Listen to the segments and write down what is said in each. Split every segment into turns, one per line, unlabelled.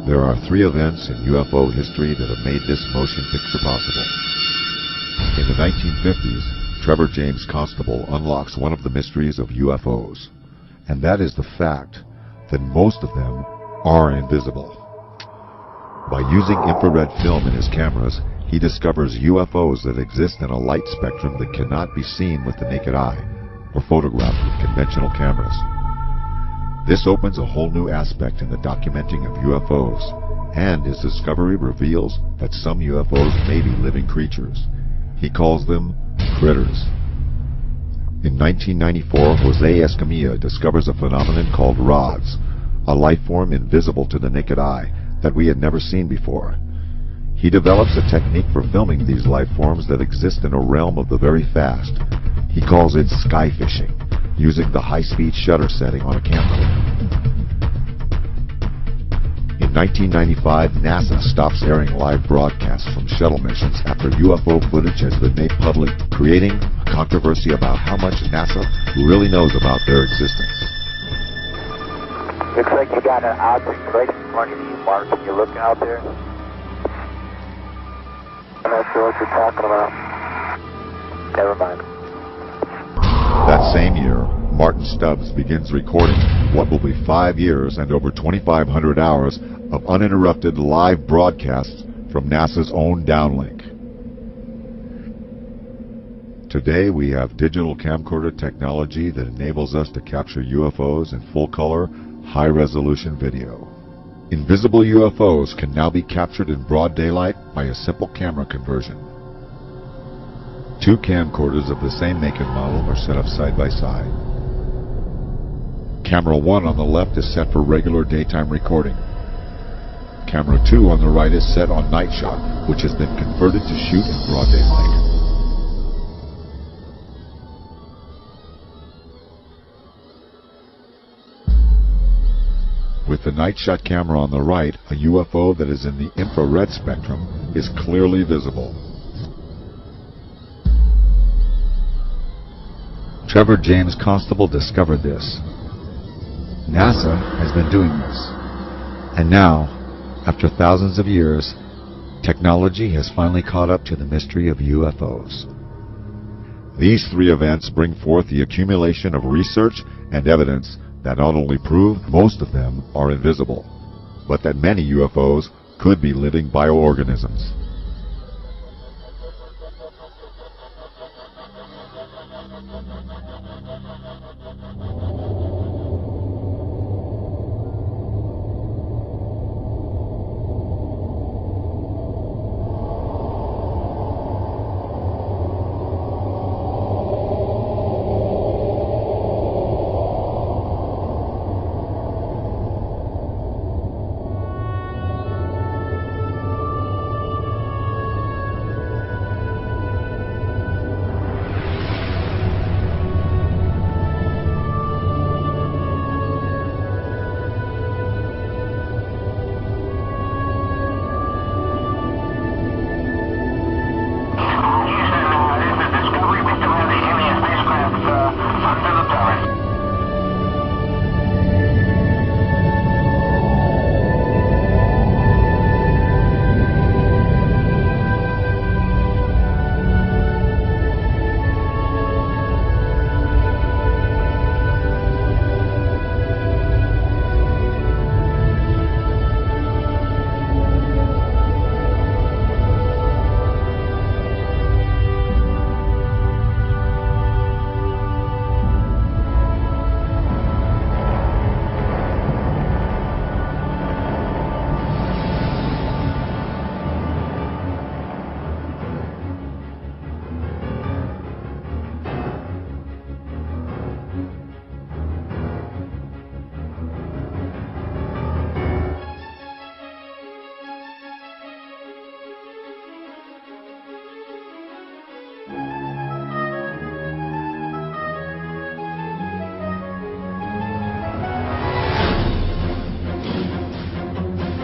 There are three events in UFO history that have made this motion picture possible. In the 1950s, Trevor James Constable unlocks one of the mysteries of UFOs, and that is the fact that most of them are invisible. By using infrared film in his cameras, he discovers UFOs that exist in a light spectrum that cannot be seen with the naked eye or photographed with conventional cameras. This opens a whole new aspect in the documenting of UFOs, and his discovery reveals that some UFOs may be living creatures. He calls them critters. In 1994, Jose Escamilla discovers a phenomenon called rods, a life form invisible to the naked eye that we had never seen before. He develops a technique for filming these life forms that exist in a realm of the very fast. He calls it sky fishing, using the high-speed shutter setting on a camcorder. In 1995, NASA stops airing live broadcasts from shuttle missions after UFO footage has been made public, creating a controversy about how much NASA really knows about their existence.
Looks like you got an object right in front of you, Mark. Can you look out there? I'm not sure what you're talking about. Never mind.
That same year, Martin Stubbs begins recording what will be 5 years and over 2,500 hours of uninterrupted live broadcasts from NASA's own downlink. Today we have digital camcorder technology that enables us to capture UFOs in full-color, high-resolution video. Invisible UFOs can now be captured in broad daylight by a simple camera conversion. Two camcorders of the same make and model are set up side by side. Camera 1 on the left is set for regular daytime recording. Camera 2 on the right is set on night shot, which has been converted to shoot in broad daylight. With the night shot camera on the right, a UFO that is in the infrared spectrum is clearly visible. Trevor James Constable discovered this. NASA has been doing this. And now, after thousands of years, technology has finally caught up to the mystery of UFOs. These three events bring forth the accumulation of research and evidence that not only prove most of them are invisible, but that many UFOs could be living bioorganisms.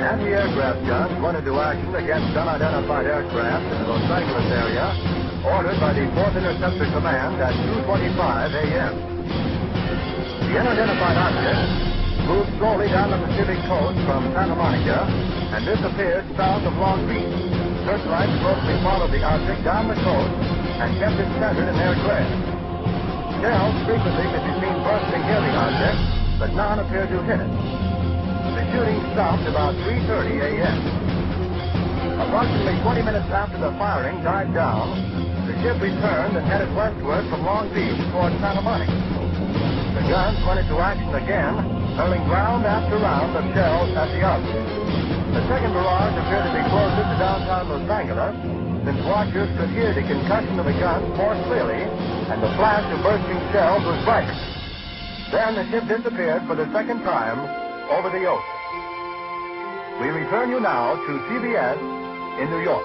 Anti-aircraft guns went into action against unidentified aircraft in the Los Angeles area, ordered by the 4th Interceptor Command at 2:25 a.m. The unidentified object moved slowly down the Pacific coast from Santa Monica and disappeared south of Long Beach. Searchlights closely followed the object down the coast and kept it centered in their glare. Shells frequently could be seen bursting near the object, but none appeared to hit it. The shooting stopped about 3:30 a.m. Approximately 20 minutes after the firing died down, the ship returned and headed westward from Long Beach toward Santa Monica. The guns went into action again, hurling round after round of shells at the object. The second barrage appeared to be closer to downtown Los Angeles, since watchers could hear the concussion of the guns more clearly, and the flash of bursting shells was brighter. Then the ship disappeared for the second time over the ocean. We return you now to CBS in New York.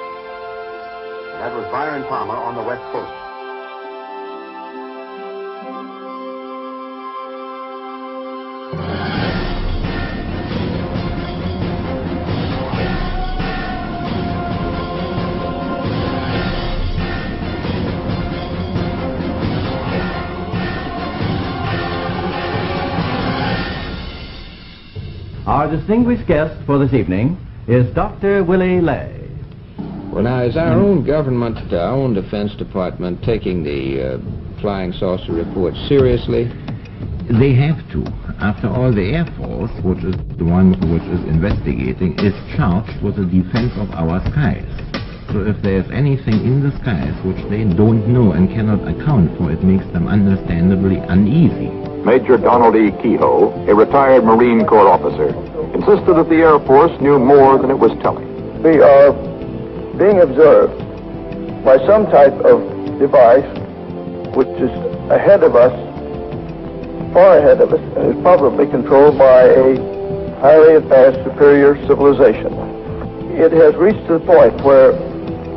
That was Byron Palmer on the West Coast.
Our distinguished guest for this evening is Dr. Willie Lay.
Well, now, is our own government, our own Defense Department, taking the flying saucer reports seriously?
They have to. After all, the Air Force, which is the one which is investigating, is charged with the defense of our skies. So if there's anything in the skies which they don't know and cannot account for, it makes them understandably uneasy.
Major Donald E. Kehoe, a retired Marine Corps officer, insisted that the Air Force knew more than it was telling.
We are being observed by some type of device which is ahead of us, far ahead of us, and is probably controlled by a highly advanced superior civilization. It has reached the point where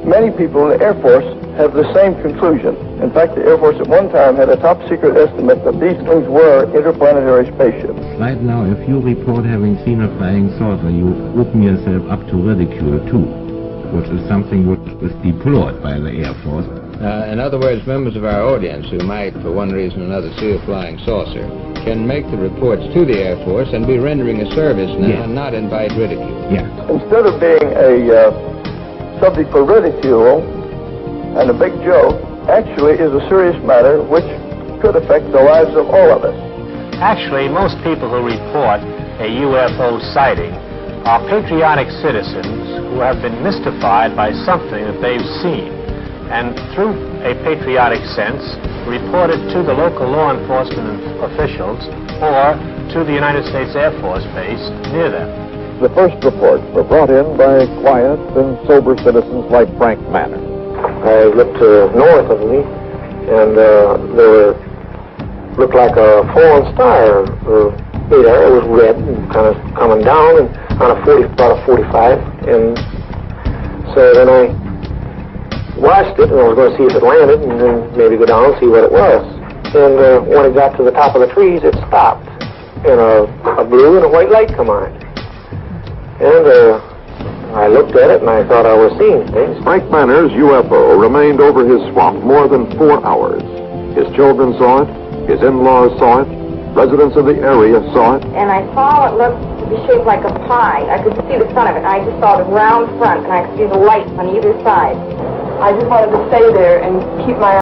many people in the Air Force have the same conclusion. In fact, the Air Force at one time had a top secret estimate that these things were interplanetary spaceships.
Right now, if you report having seen a flying saucer, you open yourself up to ridicule too, which is something which is deplored by the Air Force.
In other words, members of our audience who might, for one reason or another, see a flying saucer can make the reports to the Air Force and be rendering a service now and not invite ridicule.
Yeah.
Instead of being a subject for ridicule and a big joke, actually is a serious matter which could affect the lives of all of us.
Actually, most people who report a UFO sighting are patriotic citizens who have been mystified by something that they've seen, and through a patriotic sense, report it to the local law enforcement officials or to the United States Air Force base near them.
The first reports were brought in by quiet and sober citizens like Frank Manor.
I looked north of me, and there looked like a fallen star. There, it was red and kind of coming down, and on about a 45. And so then I watched it, and I was going to see if it landed, and then maybe go down and see what it was. And when it got to the top of the trees, it stopped, and a blue and a white light come on. And I looked at it, and I thought I was seeing things.
Frank Manor's UFO remained over his swamp more than 4 hours. His children saw it, his in-laws saw it, residents of the area saw it.
And I saw it looked to be shaped like a pie. I could see the front of it. I just saw the round front, and I could see the lights on either side. I just wanted to stay there and keep my